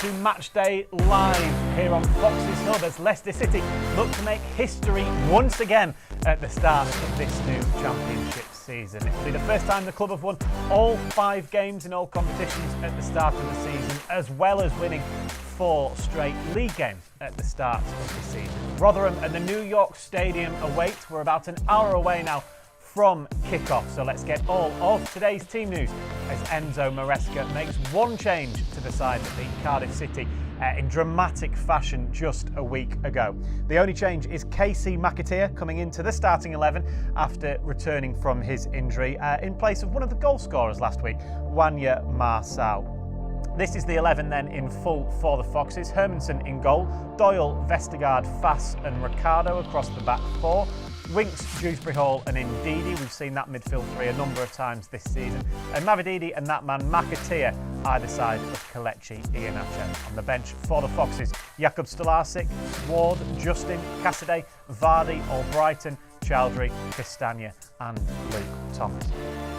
to Matchday Live here on Fox's Hub as Leicester City look to make history once again at the start of this new championship season. It'll be the first time the club have won all 5 games in all competitions at the start of the season, as well as winning 4 straight league games at the start of the season. Rotherham and the New York Stadium await. We're about an hour away now from kickoff, so let's get all of today's team news as Enzo Maresca makes one change to the side that beat Cardiff City in dramatic fashion just a week ago. The only change is MATCHDAY coming into the starting 11 after returning from his injury in place of one of the goal scorers last week, Enzo Maresca. This is the 11 then in full for the Foxes. Hermansen in goal, Doyle, Vestergaard, Fass and Ricardo across the back 4. Winks, Dewsbury Hall and Ndidi. We've seen that midfield 3 a number of times this season. And Mavididi and that man MATCHDAY either side of Kelechi Iheanacho. On the bench for the Foxes, Jakub Stolarczyk, Ward, Justin, Casadei, Vardy, Albrighton, Chowdhury, Castagna and Luke Thomas.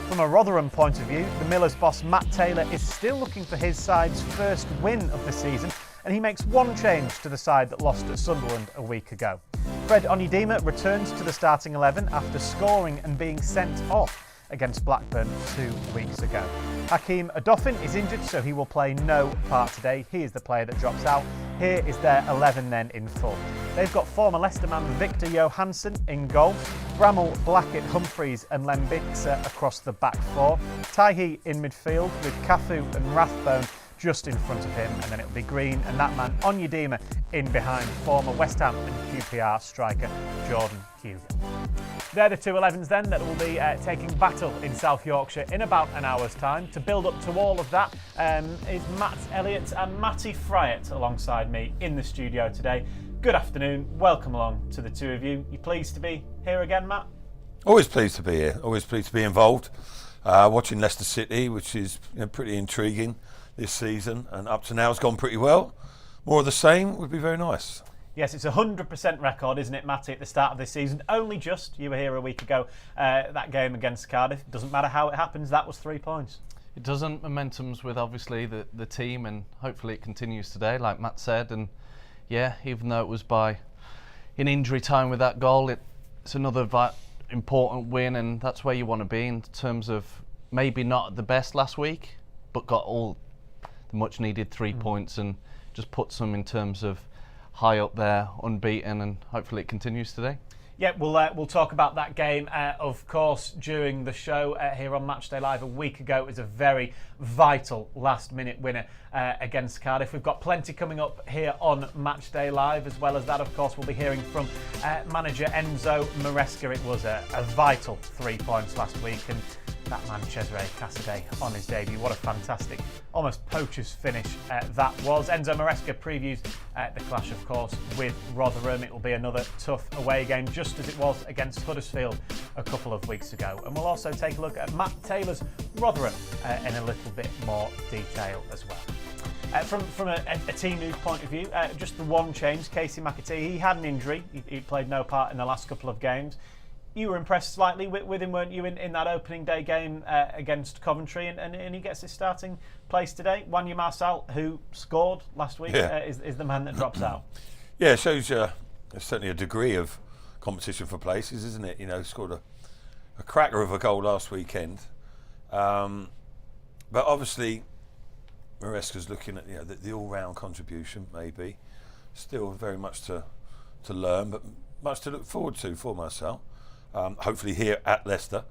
From a Rotherham point of view, the Millers boss Matt Taylor is still looking for his side's first win of the season, and he makes one change to the side that lost at Sunderland a week ago. Fred Onyedinma returns to the starting 11 after scoring and being sent off against Blackburn 2 weeks ago. Hakeem Odoffin is injured, so he will play no part today. He is the player that drops out. Here is their 11 then in full. They've got former Leicester man Victor Johansson in goal, Bramall, Blackett, Humphreys and Lembixa across the back 4, Taihi in midfield with Cafu and Rathbone just in front of him, and then it'll be Green and that man Onyedinma in behind former West Ham and QPR striker Jordan Hugill. They're the 2 11s then that will be taking battle in South Yorkshire in about an hour's time. To build up to all of that is Matt Elliott and Matty Fryatt alongside me in the studio today. Good afternoon, welcome along to the two of you. You pleased to be here again, Matt? Always pleased to be here, always pleased to be involved. Watching Leicester City, which is pretty intriguing this season, and up to now it's gone pretty well. More of the same would be very nice. Yes, it's a 100% record, isn't it, Matty, at the start of this season? Only just, you were here a week ago, that game against Cardiff. Doesn't matter how it happens, that was 3 points. It doesn't. Momentum's with obviously the team, and hopefully it continues today, like Matt said. And yeah, even though it was by in injury time with that goal, it's another important win, and that's where you want to be in terms of maybe not the best last week, but got all the much needed 3 points and just puts them in terms of high up there, unbeaten, and hopefully it continues today. Yeah, we'll talk about that game, of course, during the show here on Matchday Live a week ago. It was a very vital last-minute winner against Cardiff. We've got plenty coming up here on Matchday Live. As well as that, of course, we'll be hearing from manager Enzo Maresca. It was a vital 3 points last week, and that man Cesare Casadei on his debut. What a fantastic, almost poacher's finish that was. Enzo Maresca previews the clash, of course, with Rotherham. It will be another tough away game, just as it was against Huddersfield a couple of weeks ago. And we'll also take a look at Matt Taylor's Rotherham in a little bit more detail as well. From a team news point of view, just the one change, MATCHDAY. He had an injury. He played no part in the last couple of games. You were impressed slightly with him, weren't you, in that opening day game against Coventry, and he gets his starting place today. Enzo Maresca, who scored last week, is the man that drops out. Yeah, it shows certainly a degree of competition for places, isn't it? Scored a cracker of a goal last weekend. But obviously, Maresca's looking at the all-round contribution, maybe. Still very much to learn, but much to look forward to for Maresca. Hopefully here at Leicester,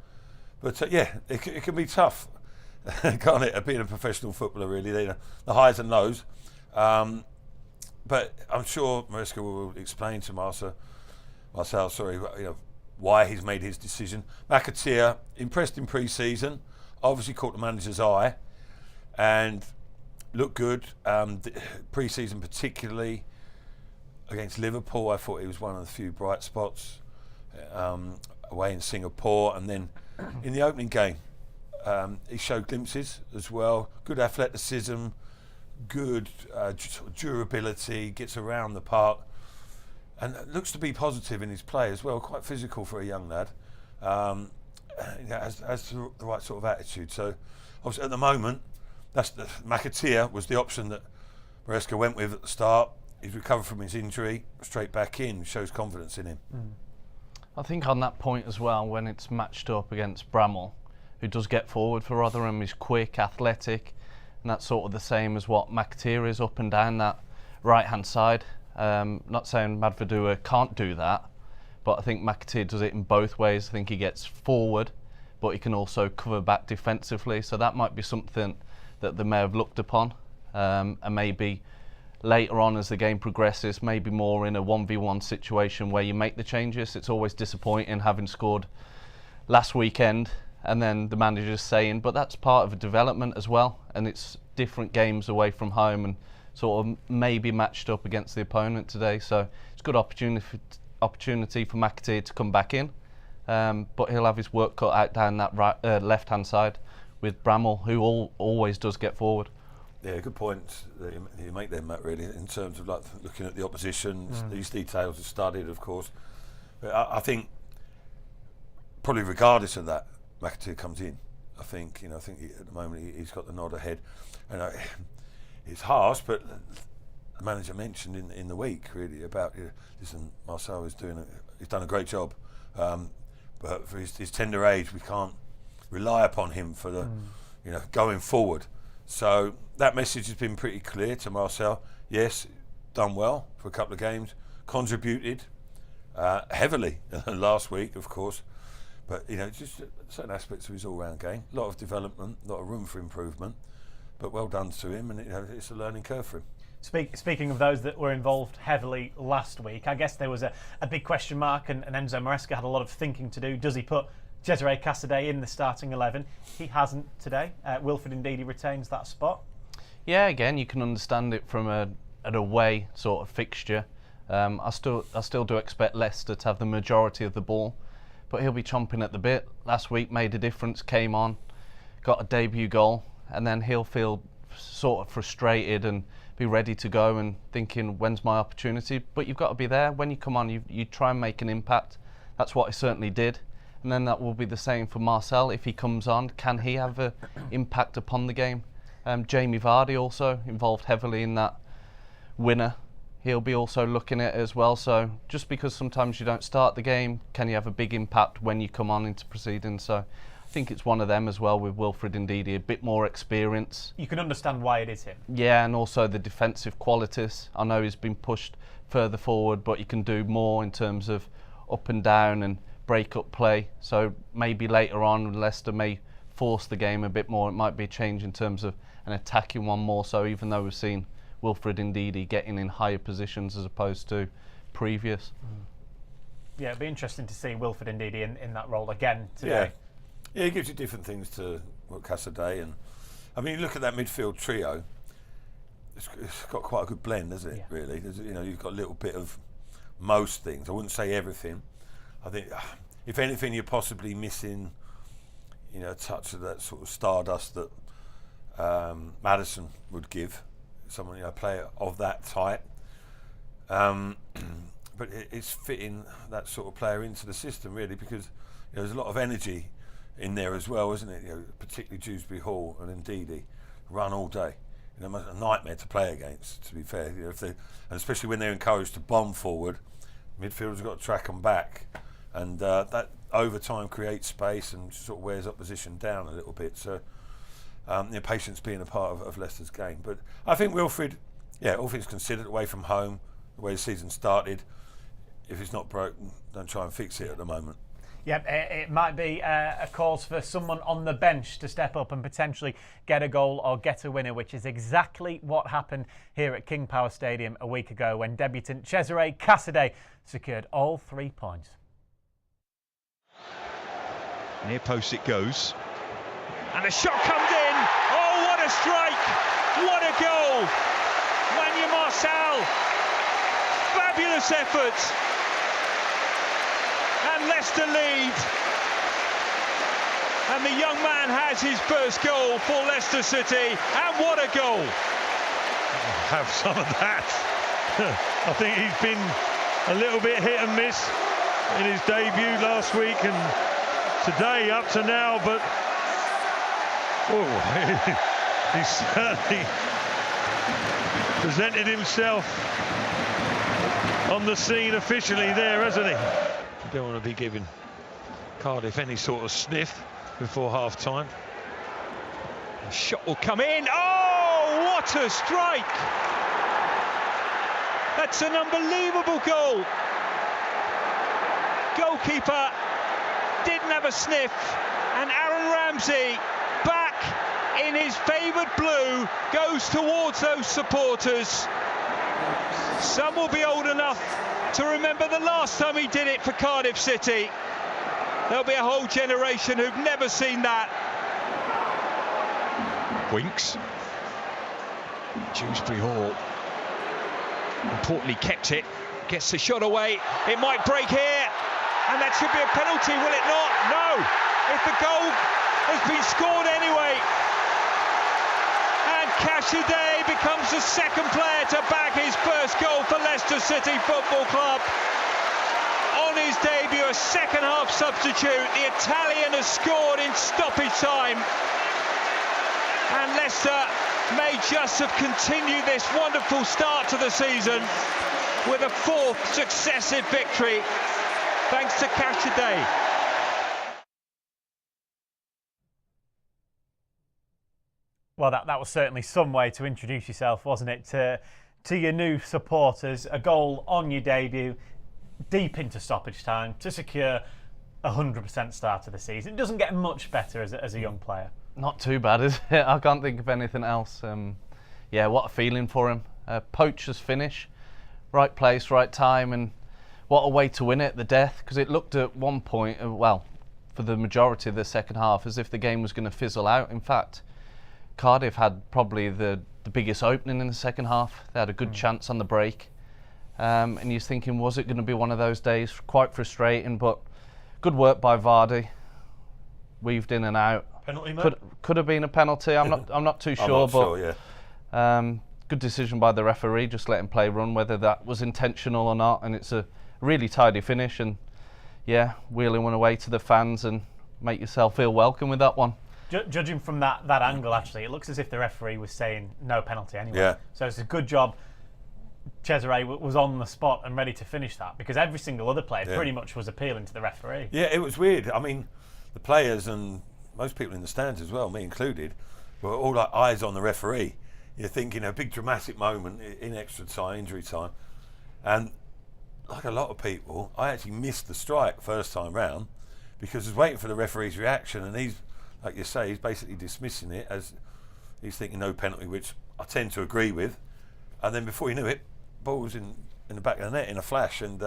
but it can be tough, can't it? Being a professional footballer, really, the highs and lows. But I'm sure Maresca will explain to Marcel, why he's made his decision. MATCHDAY impressed in pre-season, obviously caught the manager's eye, and looked good. Pre-season, particularly against Liverpool, I thought he was one of the few bright spots. Away in Singapore, and then in the opening game he showed glimpses as well. Good athleticism, good durability, gets around the park, and looks to be positive in his play as well. Quite physical for a young lad. Has the right sort of attitude. So obviously at the moment, MATCHDAY was the option that Maresca went with at the start. He's recovered from his injury, straight back in, shows confidence in him. I think on that point as well, when it's matched up against Bramall, who does get forward for Rotherham, he's quick, athletic, and that's sort of the same as what McAteer is up and down that right-hand side. Not saying Madvidua can't do that, but I think McAteer does it in both ways. I think he gets forward, but he can also cover back defensively, so that might be something that they may have looked upon, and maybe later on as the game progresses, maybe more in a 1v1 situation where you make the changes. It's always disappointing having scored last weekend and then the manager's saying, but that's part of a development as well, and it's different games away from home and sort of maybe matched up against the opponent today, so it's a good opportunity for McAteer to come back in, but he'll have his work cut out down that left hand side with Bramall, who always does get forward. Yeah, good point that you make there, Matt, really, in terms of like looking at the opposition. These details are studied, of course. But I think probably regardless of that, McAteer comes in. I think at the moment he's got the nod ahead. And it's harsh, but the manager mentioned in the week really about, listen, Marcel he's done a great job, but for his tender age, we can't rely upon him for the going forward. So that message has been pretty clear to Marcel. Yes, done well for a couple of games, contributed heavily last week, of course, but just certain aspects of his all-round game, a lot of development, a lot of room for improvement, but well done to him, and it's a learning curve for him. Speaking of those that were involved heavily last week, I guess there was a big question mark, and Enzo Maresca had a lot of thinking to do. Does he put Casadei Casadei in the starting 11? He hasn't today. Wilfred Ndidi retains that spot. Yeah, again, you can understand it from an away sort of fixture. I still do expect Leicester to have the majority of the ball, but he'll be chomping at the bit. Last week made a difference, came on, got a debut goal, and then he'll feel sort of frustrated and be ready to go and thinking, when's my opportunity? But you've got to be there. When you come on, you try and make an impact. That's what he certainly did. And then that will be the same for Marcel. If he comes on, can he have an impact upon the game? Jamie Vardy also involved heavily in that winner. He'll be also looking at it as well. So just because sometimes you don't start the game, can you have a big impact when you come on into proceedings? So I think it's one of them as well with Wilfred Ndidi, a bit more experience. You can understand why it is him. Yeah, and also the defensive qualities. I know he's been pushed further forward, but you can do more in terms of up and down and break-up play. So maybe later on Leicester may force the game a bit more. It might be a change in terms of an attacking one more so, even though we've seen Wilfred Ndidi getting in higher positions as opposed to previous. Yeah, it'd be interesting to see Wilfred Ndidi in that role again today. Yeah, it gives you different things to what Casadei, and I mean, you look at that midfield trio, it's got quite a good blend, hasn't it? Yeah. Really, you've got a little bit of most things. I wouldn't say everything. I think, if anything, you're possibly missing, a touch of that sort of stardust that Maddison would give someone, a player of that type. But it's fitting that sort of player into the system, really, because there's a lot of energy in there as well, isn't it? Particularly Dewsbury Hall and Ndidi run all day. A nightmare to play against, to be fair. And especially when they're encouraged to bomb forward, midfielders have got to track them back. And that over time creates space and sort of wears opposition down a little bit. So patience being a part of Leicester's game. But I think Wilfred, all things considered, away from home, the way the season started, if it's not broken, don't try and fix it at the moment. Yeah, it might be a cause for someone on the bench to step up and potentially get a goal or get a winner, which is exactly what happened here at King Power Stadium a week ago when debutant Casadei Casadei secured all 3 points. Near post it goes. And the shot comes in. Oh, what a strike. What a goal. Wanya Marcel. Fabulous effort. And Leicester lead. And the young man has his first goal for Leicester City. And what a goal. Have some of that. I think he's been a little bit hit and miss in his debut last week and today up to now, but he's certainly presented himself on the scene officially there, hasn't he? You don't want to be giving Cardiff any sort of sniff before half-time. The shot will come in. Oh, what a strike! That's an unbelievable goal. Goalkeeper didn't have a sniff, and Aaron Ramsey, back in his favoured blue, goes towards those supporters. Some will be old enough to remember the last time he did it for Cardiff City. There'll be a whole generation who've never seen that. Winks. Dewsbury Hall importantly kept it, gets the shot away. It might break here, and that should be a penalty, will it not? No, if the goal has been scored anyway. And Casadei becomes the second player to bag his first goal for Leicester City Football Club. On his debut, a second half substitute, the Italian has scored in stoppage time. And Leicester may just have continued this wonderful start to the season with a fourth successive victory, thanks to Casadei. Well, that was certainly some way to introduce yourself, wasn't it? To your new supporters, a goal on your debut, deep into stoppage time, to secure a 100% start of the season. It doesn't get much better as a young player. Not too bad, is it? I can't think of anything else. Yeah, what a feeling for him. Poacher's finish, right place, right time, and what a way to win it, the death, because it looked at one point, well, for the majority of the second half, as if the game was going to fizzle out. In fact, Cardiff had probably the biggest opening in the second half. They had a good chance on the break. And you're thinking, was it going to be one of those days? Quite frustrating, but good work by Vardy. Weaved in and out. Penalty, mate? Could have been a penalty. I'm not too sure, I'm not sure, yeah. Good decision by the referee, just letting play run, whether that was intentional or not. And it's a really tidy finish, and yeah, wheeling one away to the fans and make yourself feel welcome with that one. Judging from that angle, actually, it looks as if the referee was saying no penalty anyway. Yeah. So it's a good job Casadei was on the spot and ready to finish that, because every single other player pretty much was appealing to the referee. Yeah, it was weird. I mean, the players and most people in the stands as well, me included, were all like eyes on the referee. You're thinking a big dramatic moment in extra time, injury time. And like a lot of people, I actually missed the strike first time round because I was waiting for the referee's reaction, and he's, like you say, he's basically dismissing it as he's thinking no penalty, which I tend to agree with. And then before you knew it, ball was in the back of the net in a flash, and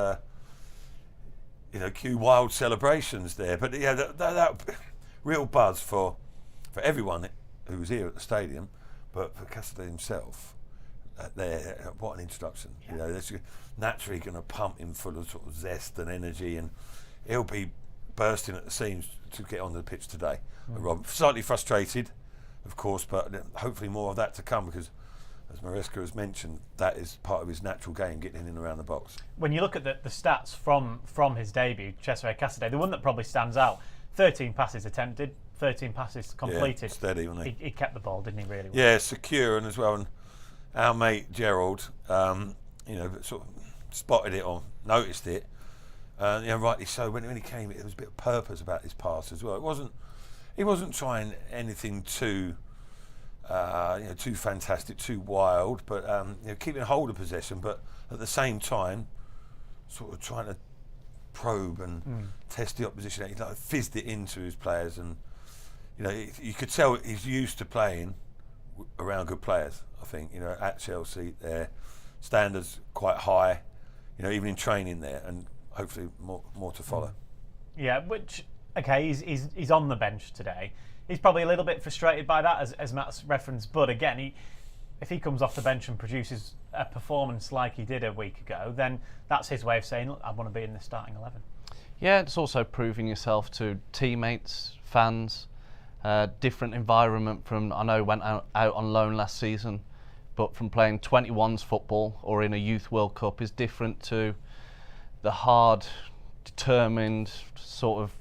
cue wild celebrations there. But yeah, that real buzz for everyone who was here at the stadium, but for Casadei himself. What an introduction! Yeah. That's naturally going to pump him full of sort of zest and energy, and he'll be bursting at the seams to get onto the pitch today. Rob, slightly frustrated, of course, but hopefully more of that to come, because, as Maresca has mentioned, that is part of his natural game, getting in and around the box. When you look at the stats from his debut, Cesare Casadei, the one that probably stands out: 13 passes attempted, 13 passes completed. Yeah, steady, wasn't he? He kept the ball, didn't he? Really well. Yeah, secure, and as well. And our mate Gerald, sort of spotted it or noticed it. Rightly so. When he came, there was a bit of purpose about his pass as well. He wasn't trying anything too fantastic, too wild, but keeping hold of possession, but at the same time, sort of trying to probe and test the opposition. He fizzed it into his players, and you could tell he's used to playing around good players. I think at Chelsea, their standards quite high. Even in training there, and hopefully more to follow. Yeah, which he's on the bench today. He's probably a little bit frustrated by that, as Matt's referenced. But again, if he comes off the bench and produces a performance like he did a week ago, then that's his way of saying, look, I want to be in the starting 11. Yeah, it's also proving yourself to teammates, fans, different environment from, I know he went out on loan last season, but from playing 21s football or in a Youth World Cup is different to the hard, determined, sort of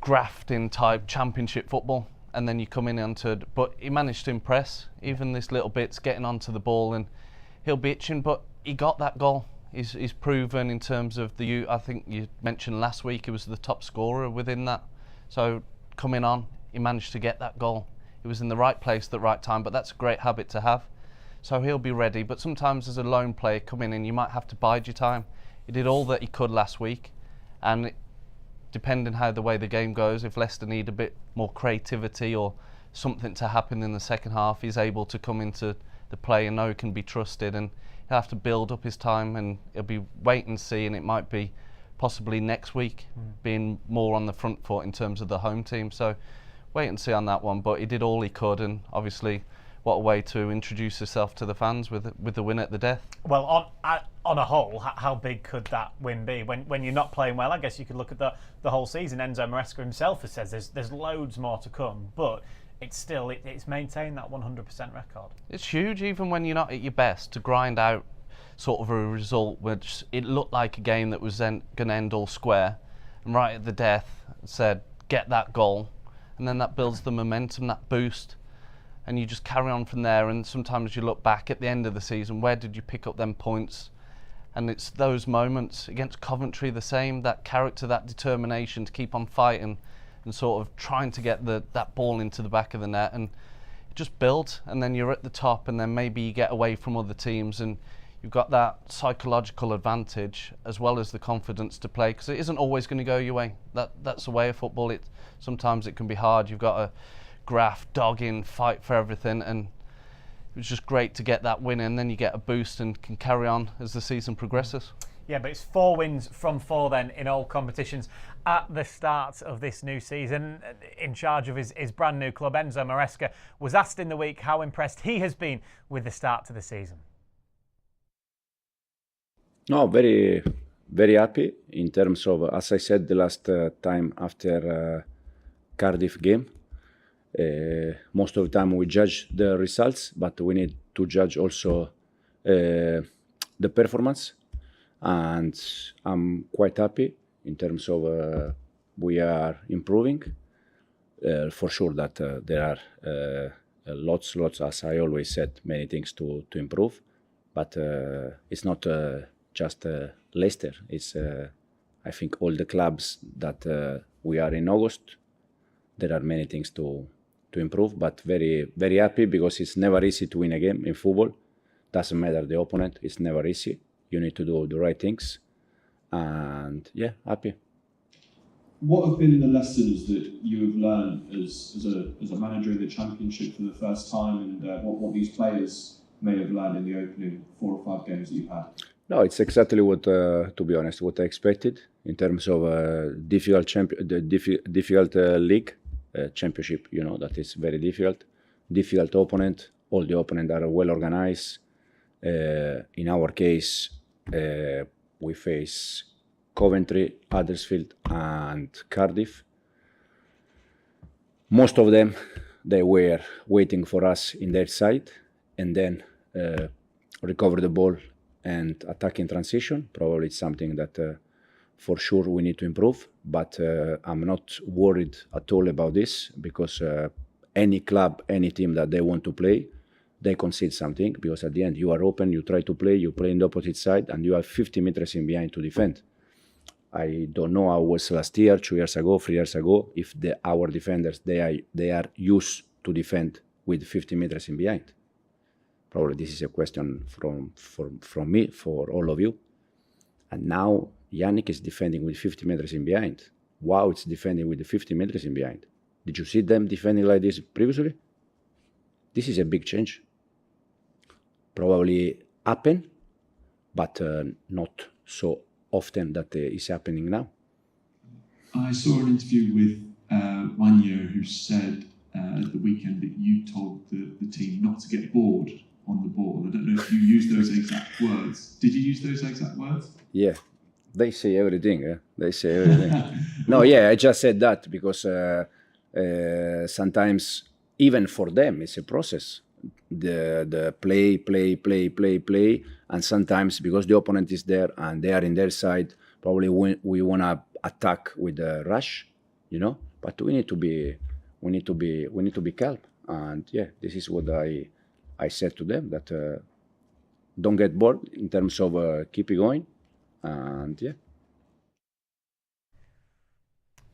grafting type championship football. and then you come in onto. But he managed to impress. Even this little bits getting onto the ball, and he'll be itching. But he got that goal. He's proven in terms of the. I think you mentioned last week he was the top scorer within that. So coming on, he managed to get that goal. He was in the right place at the right time. But that's a great habit to have. So he'll be ready. But sometimes as a lone player coming in, you might have to bide your time. He did all that he could last week, and depending how the way the game goes, if Leicester need a bit more creativity or something to happen in the second half, he's able to come into the play and know he can be trusted, and he'll have to build up his time, and he'll be wait and see, and it might be possibly next week being more on the front foot in terms of the home team. So wait and see on that one, but he did all he could, and obviously what a way to introduce yourself to the fans with the win at the death. Well, on a whole, how big could that win be? When you're not playing well, I guess you could look at the whole season. Enzo Maresca himself has said there's loads more to come, but it's maintained that 100% record. It's huge, even when you're not at your best, to grind out sort of a result which it looked like a game that was then going to end all square, and right at the death said get that goal, and then that builds the momentum, that boost, and you just carry on from there. And sometimes you look back at the end of the season, where did you pick up them points? And it's those moments against Coventry, the same, that character, that determination to keep on fighting and sort of trying to get that ball into the back of the net, and it just builds, and then you're at the top, and then maybe you get away from other teams, and you've got that psychological advantage as well as the confidence to play, because it isn't always going to go your way. That's the way of football. Sometimes it can be hard. You've got to graft, dog in, fight for everything, and it was just great to get that win, and then you get a boost and can carry on as the season progresses. Yeah, but it's 4 wins from 4 then in all competitions at the start of this new season. In charge of his brand new club, Enzo Maresca was asked in the week how impressed he has been with the start to the season. No, very, very happy in terms of, as I said the last time after Cardiff game, most of the time we judge the results, but we need to judge also the performance, and I'm quite happy in terms of we are improving. For sure that there are lots, as I always said, many things to improve, but it's not just Leicester. It's I think all the clubs that we are in August. There are many things to improve, but very, very happy, because it's never easy to win a game in football. Doesn't matter the opponent, it's never easy. You need to do the right things, and yeah, happy. What have been the lessons that you have learned as a manager in the Championship for the first time, and what these players may have learned in the opening 4 or 5 games that you've had? No, it's exactly what, to be honest, what I expected in terms of difficult league. Championship, you know, that is very difficult opponent. All the opponents are well organized. In our case, we face Coventry, Huddersfield and Cardiff. Most of them, they were waiting for us in their side, and then recover the ball and attack in transition. Probably it's something that for sure we need to improve, but I'm not worried at all about this, because any club, any team that they want to play, they concede something, because at the end you are open, you try to play, you play in the opposite side, and you have 50 meters in behind to defend. I don't know how it was last year, 2 years ago, 3 years ago, if our defenders, they are used to defend with 50 meters in behind. Probably this is a question from me, for all of you. And now Yannick is defending with 50 meters in behind. Wow, it's defending with the 50 meters in behind. Did you see them defending like this previously? This is a big change. Probably happen, but not so often that is happening now. I saw an interview with Wanyo, who said at the weekend that you told the team not to get bored on the ball. I don't know if you used those exact words. Did you use those exact words? Yeah, they say everything. They say everything. No, yeah, I just said that because sometimes even for them it's a process. The play, and sometimes because the opponent is there and they are in their side, probably we want to attack with a rush, you know. But we need to be we need to be calm. And yeah, this is what I said to them, that don't get bored in terms of keep it going, and yeah.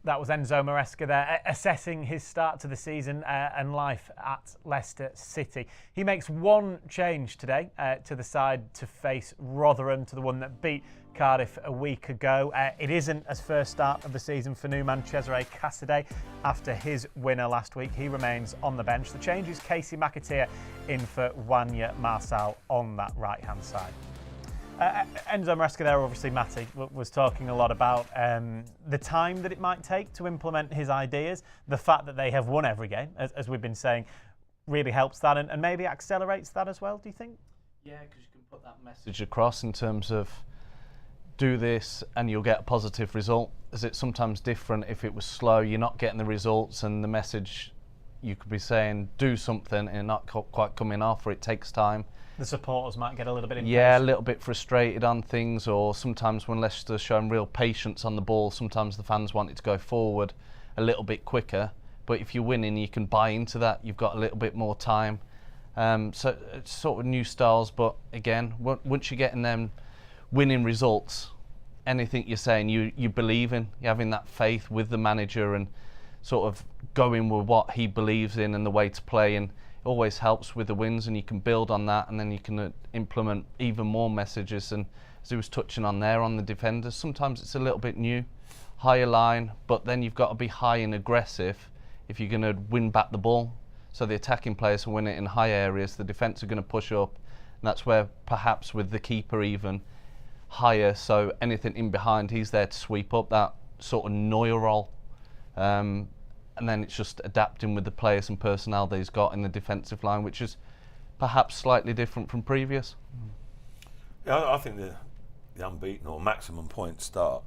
That was Enzo Maresca there, assessing his start to the season and life at Leicester City. He makes one change today to the side to face Rotherham, to the one that beat Cardiff a week ago. It isn't as first start of the season for new man Casadei. After his winner last week, he remains on the bench. The change is MATCHDAY in for Wanya Marçal on that right-hand side. Enzo Maresca there, obviously, Matty, was talking a lot about the time that it might take to implement his ideas. The fact that they have won every game, as we've been saying, really helps that and maybe accelerates that as well, do you think? Yeah, because you can put that message across in terms of do this and you'll get a positive result. As it's sometimes different if it was slow, you're not getting the results, and the message you could be saying do something and not quite coming off, or it takes time. The supporters might get a little bit impatient. Yeah, a little bit frustrated on things, or sometimes when Leicester's showing real patience on the ball, sometimes the fans want it to go forward a little bit quicker. But if you're winning, you can buy into that. You've got a little bit more time. So it's sort of new styles, but again, once you're getting them winning results, anything you're saying, you believe in, you're having that faith with the manager and sort of going with what he believes in and the way to play, and it always helps with the wins, and you can build on that, and then you can implement even more messages. And as he was touching on there on the defenders, sometimes it's a little bit new, higher line, but then you've got to be high and aggressive if you're going to win back the ball. So the attacking players will win it in high areas, the defence are going to push up, and that's where perhaps with the keeper even higher, so anything in behind, he's there to sweep up that sort of Neuer role. And then it's just adapting with the players and personnel that he's got in the defensive line, which is perhaps slightly different from previous. Yeah, I think the unbeaten or maximum point start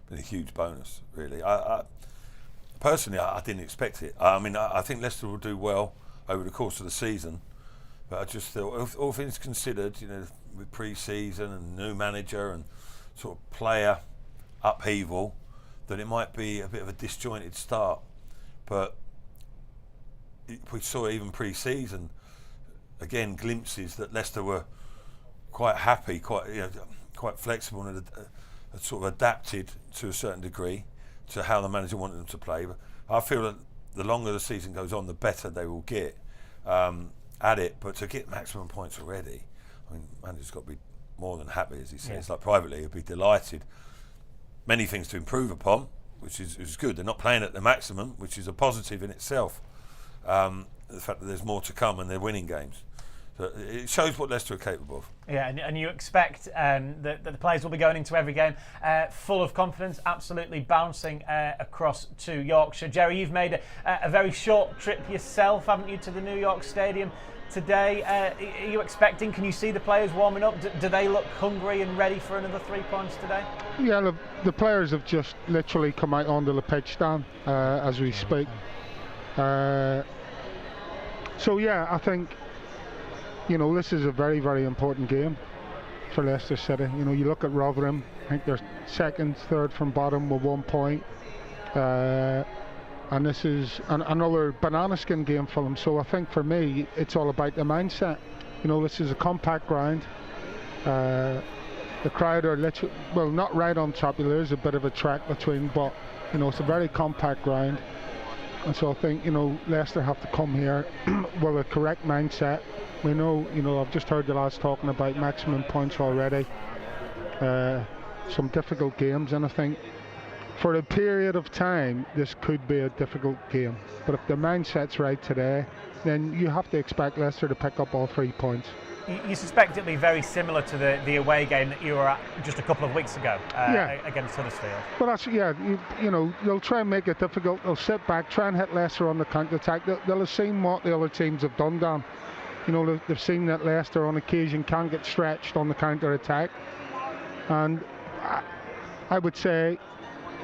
been a huge bonus, really. I personally, I didn't expect it. I mean, I think Leicester will do well over the course of the season, but I just thought, all things considered, you know, with pre-season and new manager and sort of player upheaval, that it might be a bit of a disjointed start. But we saw even pre-season, again, glimpses that Leicester were quite happy, quite flexible, and sort of adapted to a certain degree to how the manager wanted them to play. But I feel that the longer the season goes on, the better they will get at it. But to get maximum points already, I mean, manager's got to be more than happy, as he says. Like privately, he'll be delighted. Many things to improve upon, which is good. They're not playing at the maximum, which is a positive in itself. The fact that there's more to come and they're winning games. So it shows what Leicester are capable of. Yeah, and you expect that the players will be going into every game full of confidence, absolutely bouncing across to Yorkshire. Jerry, you've made a very short trip yourself, haven't you, to the New York Stadium today? Are you expecting, can you see the players warming up? Do they look hungry and ready for another 3 points today? Yeah, the players have just literally come out onto the pitch, Dan, as we speak. So yeah, I think, you know, this is a very, very important game for Leicester City. You know, you look at Rotherham, I think they're second, third from bottom with 1 point. And this is another banana skin game for them. So I think for me, it's all about the mindset. You know, this is a compact ground. The crowd are literally, well, not right on top. There is a bit of a track between, but, you know, it's a very compact ground. And so I think, you know, Leicester have to come here with a correct mindset. We know, you know, I've just heard the lads talking about maximum points already. Some difficult games, and I think for a period of time, this could be a difficult game. But if the mindset's right today, then you have to expect Leicester to pick up all 3 points. You suspect it'll be very similar to the away game that you were at just a couple of weeks ago against Huddersfield. Well, that's, yeah, you know, they'll try and make it difficult. They'll sit back, try and hit Leicester on the counter-attack. They'll have seen what the other teams have done, Dan. You know, they've seen that Leicester on occasion can get stretched on the counter-attack. And I would say,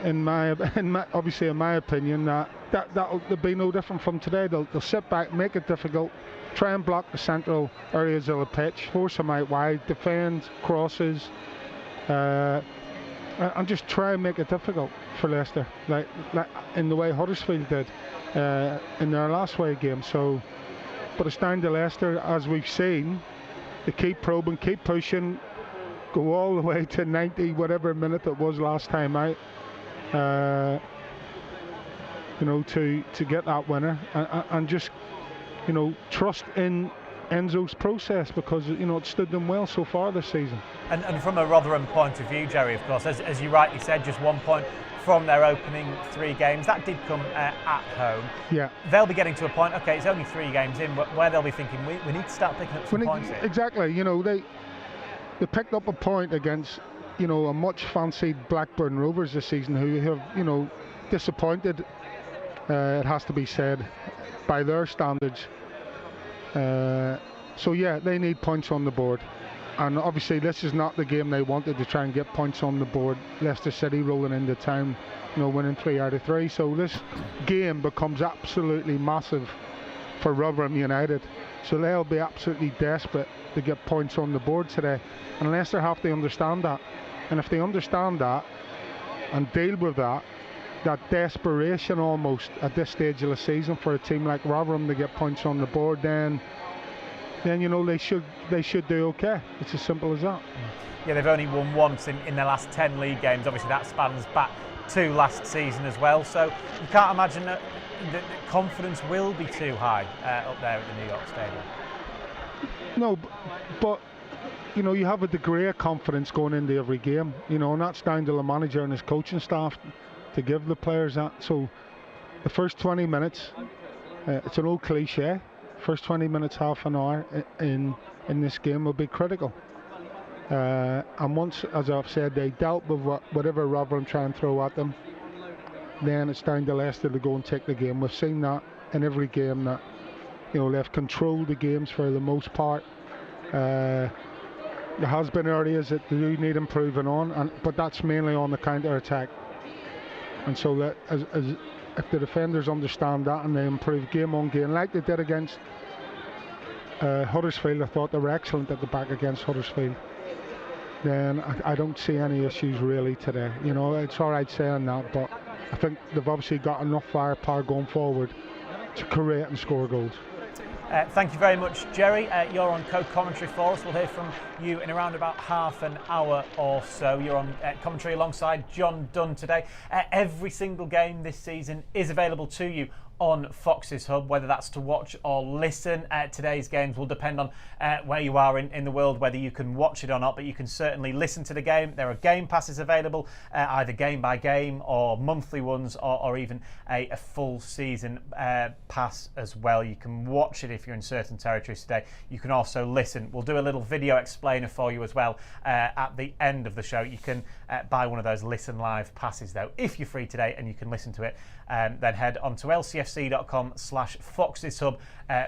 in my opinion, that'll be no different from today. They'll sit back, make it difficult, try and block the central areas of the pitch, force them out wide, defend crosses, and just try and make it difficult for Leicester, like in the way Huddersfield did in their last away game. So, but it's down to Leicester, as we've seen, to keep probing, keep pushing, go all the way to 90 whatever minute it was last time out, you know, to get that winner, and just, you know, trust in Enzo's process, because, you know, it stood them well so far this season. And from a Rotherham point of view, Jerry, of course, as you rightly said, just 1 point from their opening 3 games. That did come at home. Yeah. They'll be getting to a point, okay, it's only 3 games in, where they'll be thinking, we need to start picking up some points here. Exactly. You know, they picked up a point against, you know, a much fancied Blackburn Rovers this season, who have, you know, disappointed, it has to be said, by their standards. So yeah, they need points on the board, and obviously this is not the game they wanted to try and get points on the board. Leicester City rolling into town, you know, winning 3 out of 3. So this game becomes absolutely massive for Rotherham United. So they'll be absolutely desperate to get points on the board today, and Leicester have to understand that. And if they understand that and deal with that desperation almost at this stage of the season for a team like Rotherham to get points on the board, then you know, they should do okay. It's as simple as that. Yeah, they've only won once in their last 10 league games. Obviously that spans back to last season as well, so you can't imagine that the confidence will be too high up there at the New York Stadium. No, but you know, you have a degree of confidence going into every game, you know, and that's down to the manager and his coaching staff to give the players that. So the first 20 minutes, it's an old cliche, first 20 minutes, half an hour in this game will be critical. And once, as I've said, they dealt with whatever Rotherham try and throw at them, then it's down to Leicester to go and take the game. We've seen that in every game, that, you know, they've controlled the games for the most part. There has been areas that they do need improving on, but that's mainly on the counter-attack. And so that if the defenders understand that and they improve game on game, like they did against Huddersfield, I thought they were excellent at the back against Huddersfield, then I don't see any issues really today. You know, it's all right saying that, but I think they've obviously got enough firepower going forward to create and score goals. Thank you very much, Jerry. You're on co-commentary for us. We'll hear from you in around about half an hour or so. You're on commentary alongside John Dunn today. Every single game this season is available to you on Fox's Hub, whether that's to watch or listen. Today's games will depend on where you are in the world, whether you can watch it or not, but you can certainly listen to the game. There are game passes available, either game by game or monthly ones, or even a full season pass as well. You can watch it if you're in certain territories today. You can also listen. We'll do a little video explainer for you as well at the end of the show. You can buy one of those listen live passes though if you're free today, and you can listen to it. Then head on to lcfc.com/Foxes Hub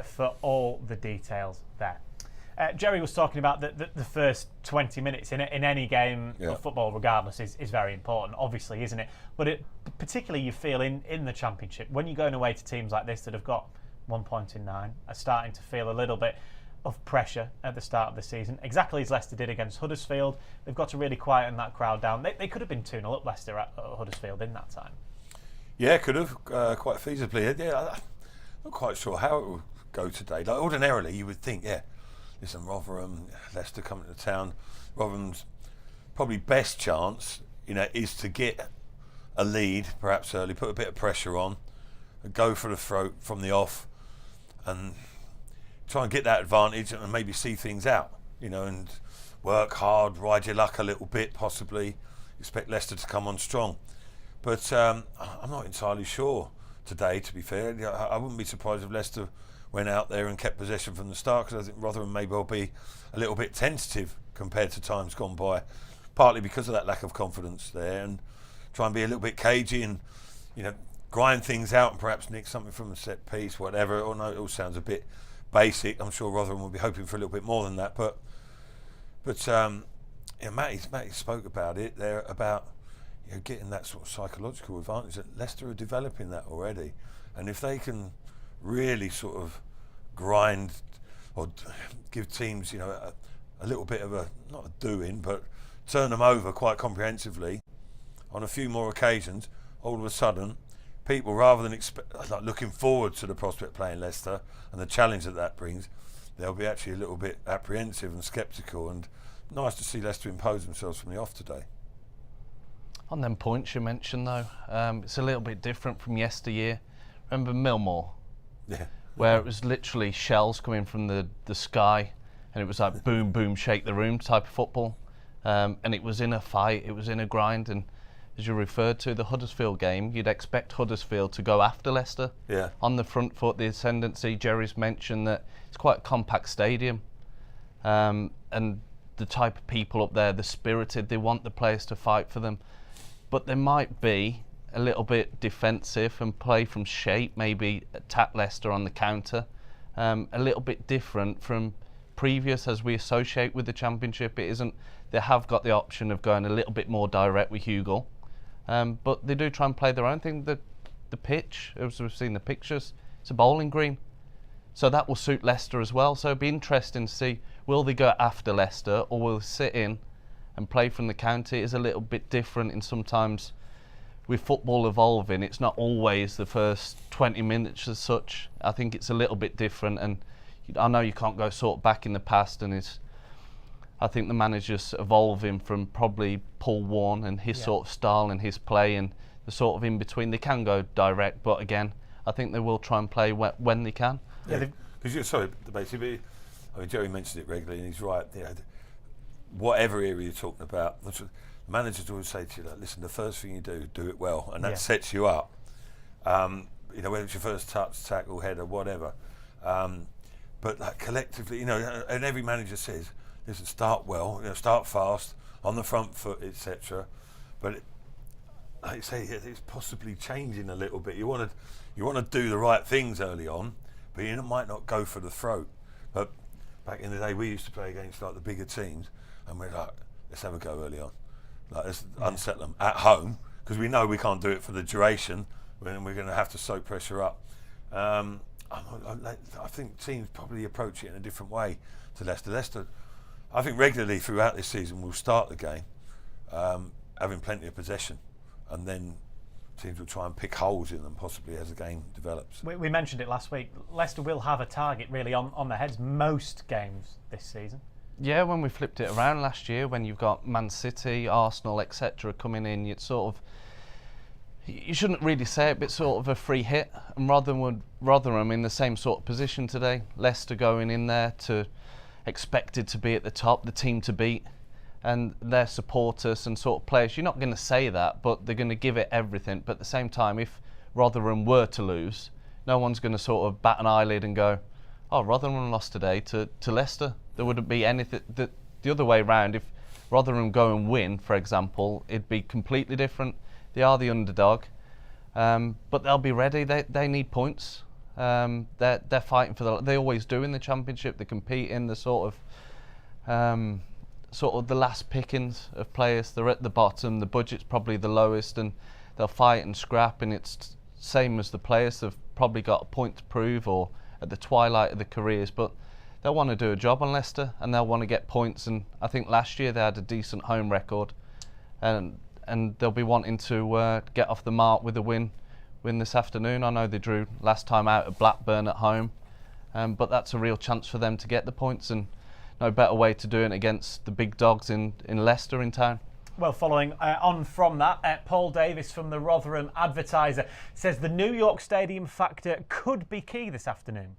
for all the details there. Jerry was talking about the first 20 minutes in any game of football, regardless, is very important, obviously, isn't it? But particularly you feel in the Championship, when you're going away to teams like this that have got 1 point in 9, are starting to feel a little bit of pressure at the start of the season, exactly as Leicester did against Huddersfield. They've got to really quieten that crowd down. They could have been 2-0 up, Leicester, at Huddersfield in that time. Yeah, could have, quite feasibly. Yeah, I'm not quite sure how it would go today. Like, ordinarily, you would think, listen, Rotherham, Leicester coming to town. Rotherham's probably best chance, you know, is to get a lead, perhaps early, put a bit of pressure on, go for the throat from the off, and try and get that advantage and maybe see things out, you know, and work hard, ride your luck a little bit, possibly. Expect Leicester to come on strong. But I'm not entirely sure today, to be fair. I wouldn't be surprised if Leicester went out there and kept possession from the start, because I think Rotherham may well be a little bit tentative compared to times gone by, partly because of that lack of confidence there, and try and be a little bit cagey and, you know, grind things out and perhaps nick something from a set piece, whatever. Or no, it all sounds a bit basic. I'm sure Rotherham will be hoping for a little bit more than that. But Matty spoke about it there, about, you know, getting that sort of psychological advantage. That Leicester are developing that already, and if they can really sort of grind or give teams, you know, a little bit of a, not a doing, but turn them over quite comprehensively, on a few more occasions, all of a sudden, people, rather than like looking forward to the prospect of playing Leicester and the challenge that brings, they'll be actually a little bit apprehensive and sceptical. And nice to see Leicester impose themselves from the off today. On them points you mentioned though, it's a little bit different from yesteryear. Remember Millmore? Yeah. Where it was literally shells coming from the sky, and it was like boom, boom, shake the room type of football. And it was in a fight, it was in a grind, and as you referred to, the Huddersfield game, you'd expect Huddersfield to go after Leicester. Yeah. On the front foot, the ascendancy. Jerry's mentioned that it's quite a compact stadium. And the type of people up there, they're spirited, they want the players to fight for them. But they might be a little bit defensive and play from shape, maybe attack Leicester on the counter. A little bit different from previous as we associate with the Championship. It isn't, they have got the option of going a little bit more direct with Hugo. But they do try and play their own thing. The pitch, as we've seen the pictures, it's a bowling green. So that will suit Leicester as well. So it'll be interesting to see, will they go after Leicester or will they sit in and play from the counter? It is a little bit different in sometimes with football evolving. It's not always the first 20 minutes as such. I think it's a little bit different, and I know you can't go sort of back in the past, and I think the manager's evolving from probably Paul Warne and his sort of style and his play, and the sort of in between. They can go direct, but again, I think they will try and play when they can. Yeah, because sorry, basically, I mean, Jerry mentioned it regularly, and he's right. You know, whatever area you're talking about, the managers always say to you, like, listen, the first thing you do it well, and that sets you up. You know, whether it's your first touch, tackle, header, whatever. But like, collectively, you know, and every manager says, listen, start well, you know, start fast, on the front foot, etc. But like you say, it's possibly changing a little bit. You want to do the right things early on, but you might not go for the throat. But back in the day, we used to play against like the bigger teams, and we're like, let's have a go early on. Like, let's unsettle them at home, because we know we can't do it for the duration, when we're going to have to soak pressure up. I think teams probably approach it in a different way to Leicester. Leicester, I think regularly throughout this season, will start the game having plenty of possession, and then teams will try and pick holes in them possibly as the game develops. We mentioned it last week. Leicester will have a target really on their heads most games this season. Yeah, when we flipped it around last year, when you've got Man City, Arsenal, etc. coming in, it's sort of, you shouldn't really say it, but sort of a free hit. And Rotherham in the same sort of position today. Leicester going in there to expected to be at the top, the team to beat, and their supporters and sort of players. You're not going to say that, but they're going to give it everything. But at the same time, if Rotherham were to lose, no one's going to sort of bat an eyelid and go, oh, Rotherham lost today to Leicester. There wouldn't be anything. The other way round, if Rotherham go and win, for example, it'd be completely different. They are the underdog, but they'll be ready. They need points. They're fighting for they always do in the Championship. They compete in the sort of the last pickings of players. They're at the bottom. The budget's probably the lowest, and they'll fight and scrap. And it's same as the players. They've probably got a point to prove, or at the twilight of their careers, but they'll want to do a job on Leicester, and they'll want to get points. And I think last year they had a decent home record, and they'll be wanting to get off the mark with a win this afternoon. I know they drew last time out at Blackburn at home, but that's a real chance for them to get the points, and no better way to do it against the big dogs in Leicester in town. Well, following on from that, Paul Davis from the Rotherham Advertiser says the New York Stadium factor could be key this afternoon.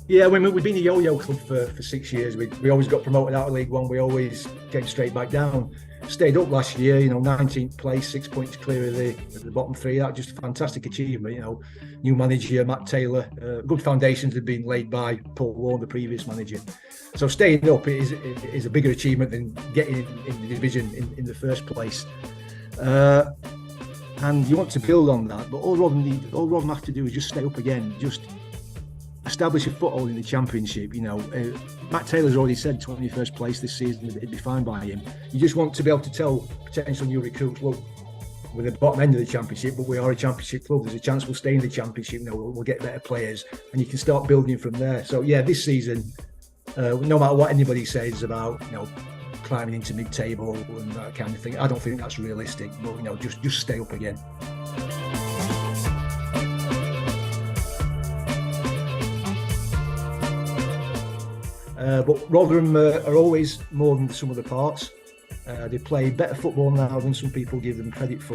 Yeah, we've been a yo-yo club for 6 years. We always got promoted out of League One. We always came straight back down. Stayed up last year, 19th place, 6 points clear of the bottom three. That was just a fantastic achievement, New manager, Matt Taylor. Good foundations had been laid by Paul Warne, the previous manager. So staying up is a bigger achievement than getting in the division in the first place. And you want to build on that, but all Rotherham have to do is just stay up again, just establish a foothold in the Championship. Matt Taylor's already said 21st place this season, it'd be fine by him. You just want to be able to tell potential new recruits, look, we're the bottom end of the Championship, but we are a Championship club. There's a chance we'll stay in the Championship. We'll get better players, and you can start building from there. So yeah, this season, no matter what anybody says about climbing into mid-table and that kind of thing, I don't think that's realistic. But just stay up again. But Rotherham are always more than the sum of the parts. They play better football now than some people give them credit for.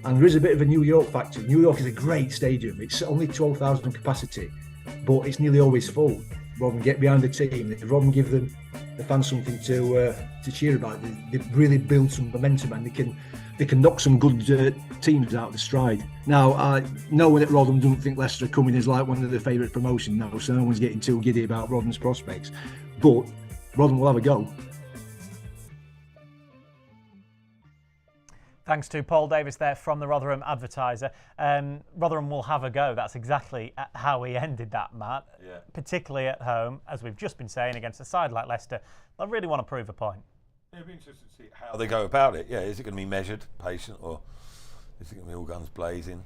And there is a bit of a New York factor. New York is a great stadium. It's only 12,000 capacity, but it's nearly always full. Rotherham get behind the team. Rotherham give the fans something to cheer about. They really build some momentum, and they can knock some good teams out of the stride. Now, no one at Rotherham doesn't think Leicester are coming as like one of their favourite promotions now, so no one's getting too giddy about Rotherham's prospects. But Rotherham will have a go. Thanks to Paul Davis there from the Rotherham Advertiser. Rotherham will have a go. That's exactly how he ended that, Matt. Yeah. Particularly at home, as we've just been saying, against a side like Leicester. They really want to prove a point. It'll be interesting to see how they go about it. Yeah, is it going to be measured, patient, or is it going to be all guns blazing?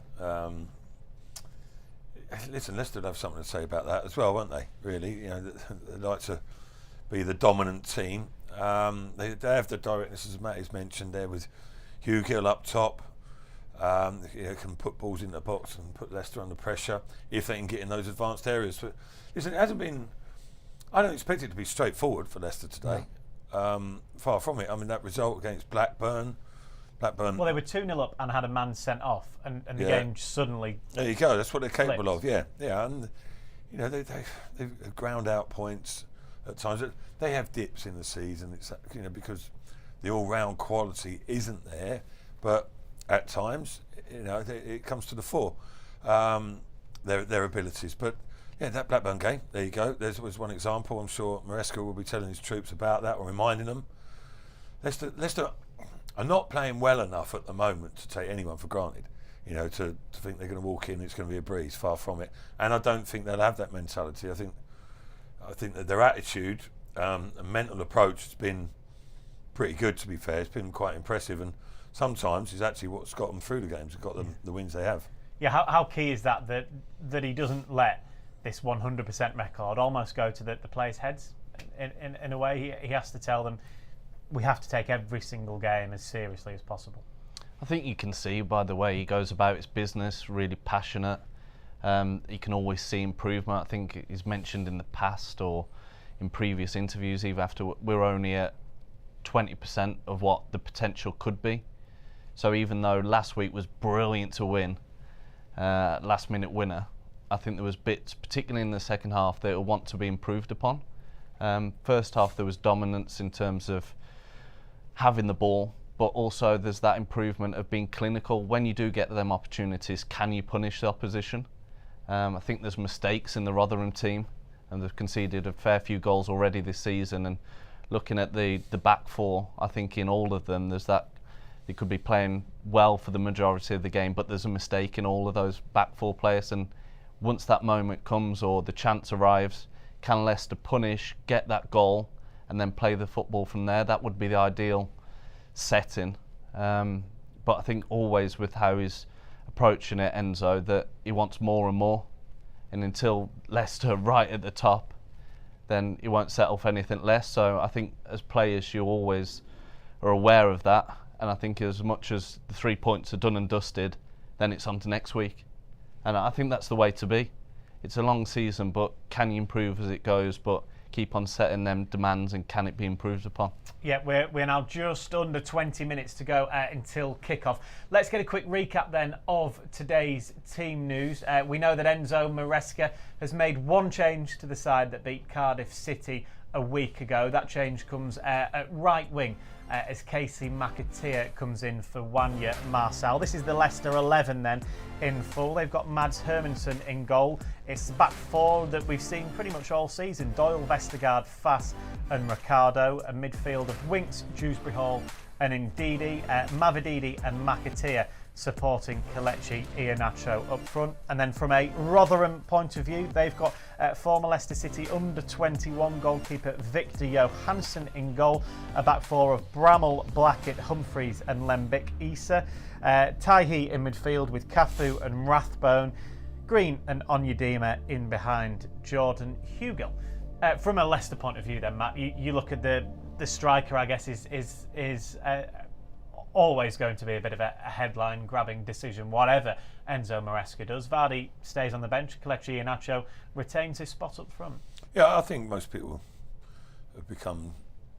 Listen, Leicester would have something to say about that as well, won't they? Really, they like to be the dominant team. They have the directness, as Matt has mentioned, there with Hugh Gill up top. Can put balls in the box and put Leicester under pressure if they can get in those advanced areas. But listen, it hasn't been. I don't expect it to be straightforward for Leicester today. No. Far from it. I mean, that result against Blackburn. Well, they were 2-0 up and had a man sent off, and the game suddenly. There you go. That's what they're capable flipped. of. Yeah, and they've ground out points at times. They have dips in the season. It's because the all-round quality isn't there, but at times it comes to the fore. Their abilities, but. Yeah, that Blackburn game, there you go. There was one example. I'm sure Maresca will be telling his troops about that or reminding them. Leicester are not playing well enough at the moment to take anyone for granted. To think they're going to walk in, it's going to be a breeze. Far from it. And I don't think they'll have that mentality. I think that their attitude and mental approach has been pretty good, to be fair. It's been quite impressive, and sometimes is actually what's got them through the games, got them the wins they have. Yeah, how key is that he doesn't let this 100% record almost go to the players' heads in a way. He has to tell them we have to take every single game as seriously as possible. I think you can see by the way he goes about his business, really passionate. You can always see improvement. I think he's mentioned in the past or in previous interviews, even after we're only at 20% of what the potential could be. So even though last week was brilliant to win, last minute winner, I think there was bits, particularly in the second half, that will want to be improved upon. First half there was dominance in terms of having the ball, but also there's that improvement of being clinical. When you do get them opportunities, can you punish the opposition? I think there's mistakes in the Rotherham team, and they've conceded a fair few goals already this season. And looking at the back four, I think in all of them there's that they could be playing well for the majority of the game, but there's a mistake in all of those back four players. And once that moment comes or the chance arrives, can Leicester punish, get that goal, and then play the football from there? That would be the ideal setting. But I think always with how he's approaching it, Enzo, that he wants more and more. And until Leicester right at the top, then he won't settle for anything less. So I think as players, you always are aware of that. And I think as much as the 3 points are done and dusted, then it's on to next week. And I think that's the way to be. It's a long season, but can you improve as it goes? But keep on setting them demands, and can it be improved upon? Yeah, we're now just under 20 minutes to go until kickoff. Let's get a quick recap then of today's team news. We know that Enzo Maresca has made one change to the side that beat Cardiff City a week ago. That change comes at right wing as Casey McAteer comes in for Wanya Marcel. This is the Leicester 11 then in full. They've got Mads Hermansen in goal. It's the back four that we've seen pretty much all season. Doyle, Vestergaard, Fass and Ricardo. A midfield of Winks, Dewsbury Hall and Ndidi, Mavididi and McAteer. supporting Kelechi Iheanacho up front. And then from a Rotherham point of view, they've got former Leicester City under-21 goalkeeper Victor Johansson in goal, a back four of Bramall, Blackett, Humphreys and Lembik Issa. Taihi in midfield with Cafu and Rathbone. Green and Onyedema in behind Jordan Hugill. From a Leicester point of view then, Matt, you look at the striker, I guess, is always going to be a bit of a headline-grabbing decision, whatever Enzo Maresca does. Vardy stays on the bench. Kelechi Iheanacho retains his spot up front. Yeah, I think most people have become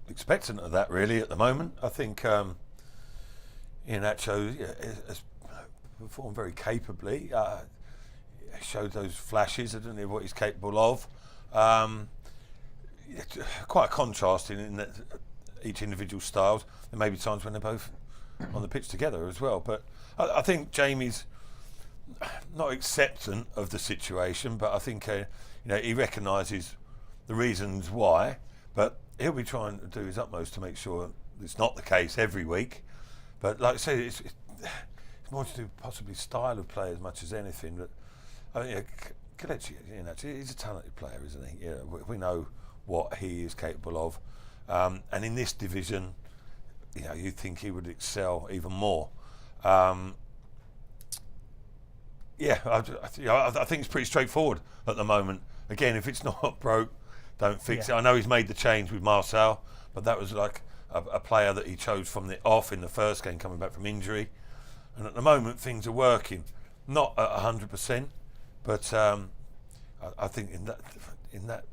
expectant of that, really, at the moment. I think Iheanacho has performed very capably. Showed those flashes, I don't know what he's capable of. Quite a contrast in that each individual styles. There may be times when they're both on the pitch together as well. But I think Jamie's not acceptant of the situation, but I think he recognises the reasons why. But he'll be trying to do his utmost to make sure it's not the case every week. But like I say, it's more to do possibly style of play as much as anything. But Kelechi, he's a talented player, isn't he? Yeah, we know what he is capable of, and in this division, you'd think he would excel even more. I think it's pretty straightforward at the moment. Again, if it's not broke, don't fix it. I know he's made the change with Marcel, but that was like a player that he chose from the off in the first game, coming back from injury, and at the moment things are working, not at 100%. But I think in that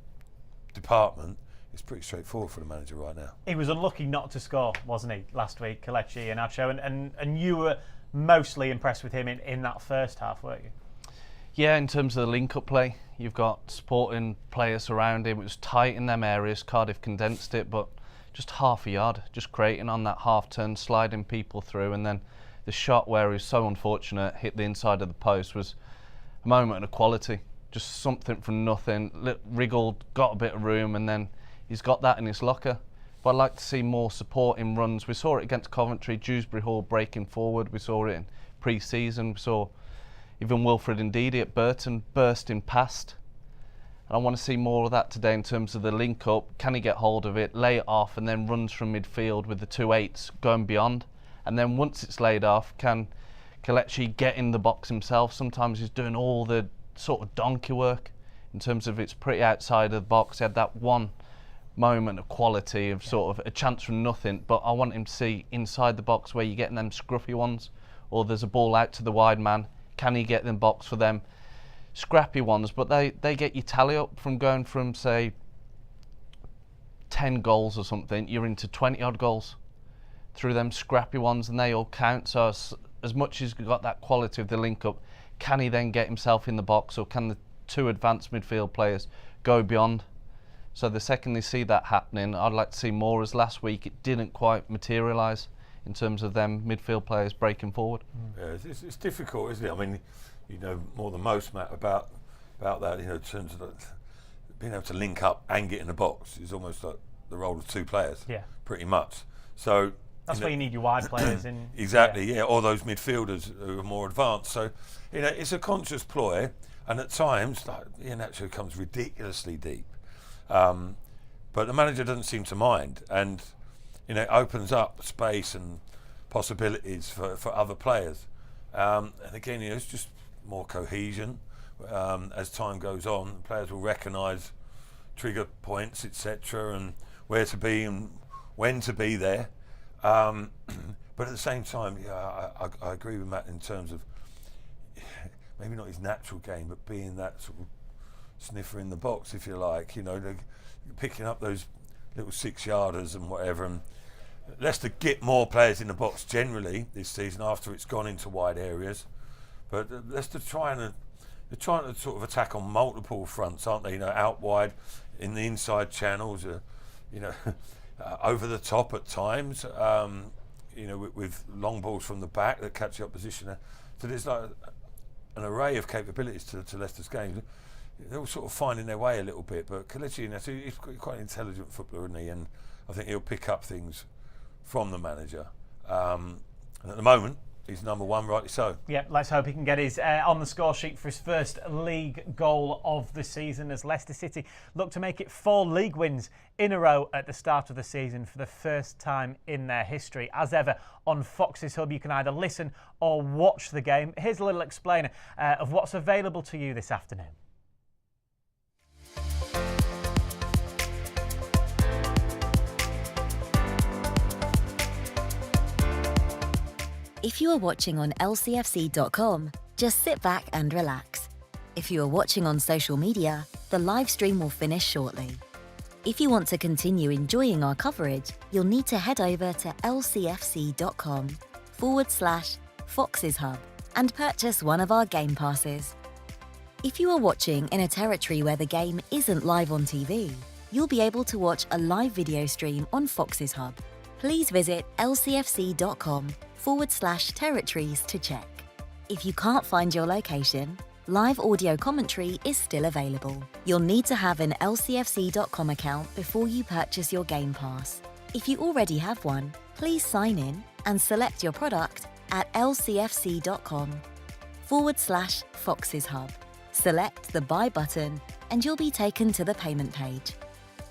department, it's pretty straightforward for the manager right now. He was unlucky not to score, wasn't he, last week, Kelechi Iheanacho, and you were mostly impressed with him in that first half, weren't you? Yeah, in terms of the link-up play, you've got supporting players around him. It was tight in them areas. Cardiff condensed it, but just half a yard, just creating on that half-turn, sliding people through, and then the shot where he was so unfortunate, hit the inside of the post, was a moment of quality, just something from nothing. Wriggled, got a bit of room, and then he's got that in his locker. But I'd like to see more support in runs. We saw it against Coventry, Dewsbury Hall breaking forward. We saw it in pre-season. We saw even Wilfred Ndidi at Burton bursting past. And I want to see more of that today in terms of the link-up. Can he get hold of it, lay it off, and then runs from midfield with the 2-8s going beyond? And then once it's laid off, can Kelechi get in the box himself? Sometimes he's doing all the sort of donkey work in terms of it's pretty outside of the box. He had that one moment of quality of sort of a chance from nothing, but I want him to see inside the box where you're getting them scruffy ones, or there's a ball out to the wide man. Can he get in the box for them scrappy ones? But they get you tally up from going from, say, 10 goals or something, you're into 20 odd goals through them scrappy ones, and they all count. So as much as he's got that quality of the link up, can he then get himself in the box, or can the two advanced midfield players go beyond? So the second they see that happening, I'd like to see more, as last week it didn't quite materialise in terms of them midfield players breaking forward. Yeah, it's difficult, isn't it? I mean, you know more than most, Matt, about that, in terms of being able to link up and get in the box is almost like the role of two players, pretty much. So that's why you need your wide players in. Exactly, or those midfielders who are more advanced. So, it's a conscious ploy, and at times, Iheanacho comes ridiculously deep. But the manager doesn't seem to mind, and it opens up space and possibilities for other players. And again, it's just more cohesion. As time goes on, players will recognise trigger points, etc., and where to be and when to be there. But at the same time, I agree with Matt in terms of maybe not his natural game, but being that sort of sniffer in the box, if you like. Picking up those little 6-yarders and whatever. And Leicester get more players in the box generally this season after it's gone into wide areas. But Leicester they're trying to sort of attack on multiple fronts, aren't they? Out wide, in the inside channels, over the top at times, with long balls from the back that catch the opposition. So there's like an array of capabilities to Leicester's game. They're all sort of finding their way a little bit, but Kelechi, he's quite an intelligent footballer, isn't he? And I think he'll pick up things from the manager. And at the moment, he's number one, rightly so. Yeah, let's hope he can get his on the score sheet for his first league goal of the season as Leicester City look to make it 4 league wins in a row at the start of the season for the first time in their history. As ever, on Fox's Hub, you can either listen or watch the game. Here's a little explainer of what's available to you this afternoon. If you are watching on lcfc.com, just sit back and relax. If you are watching on social media, the live stream will finish shortly. If you want to continue enjoying our coverage, you'll need to head over to lcfc.com/Fox's Hub and purchase one of our game passes. If you are watching in a territory where the game isn't live on TV, you'll be able to watch a live video stream on Fox's Hub. Please visit lcfc.com/territories to check. If you can't find your location, live audio commentary is still available. You'll need to have an lcfc.com account before you purchase your Game Pass. If you already have one, please sign in and select your product at lcfc.com/Fox's Hub. Select the Buy button and you'll be taken to the payment page.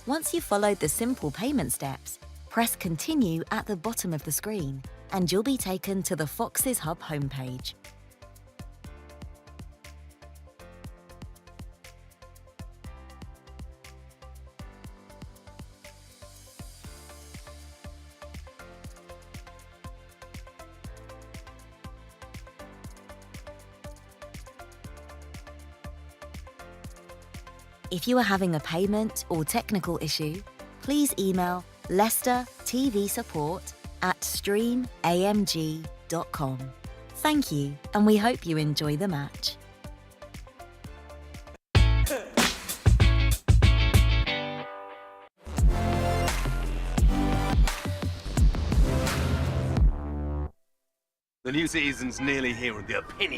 Once you've followed the simple payment steps, press Continue at the bottom of the screen and you'll be taken to the Fox's Hub homepage. If you are having a payment or technical issue, please email Leicester TV Support at streamamg.com. Thank you, and we hope you enjoy the match. The new season's nearly here, and the opinion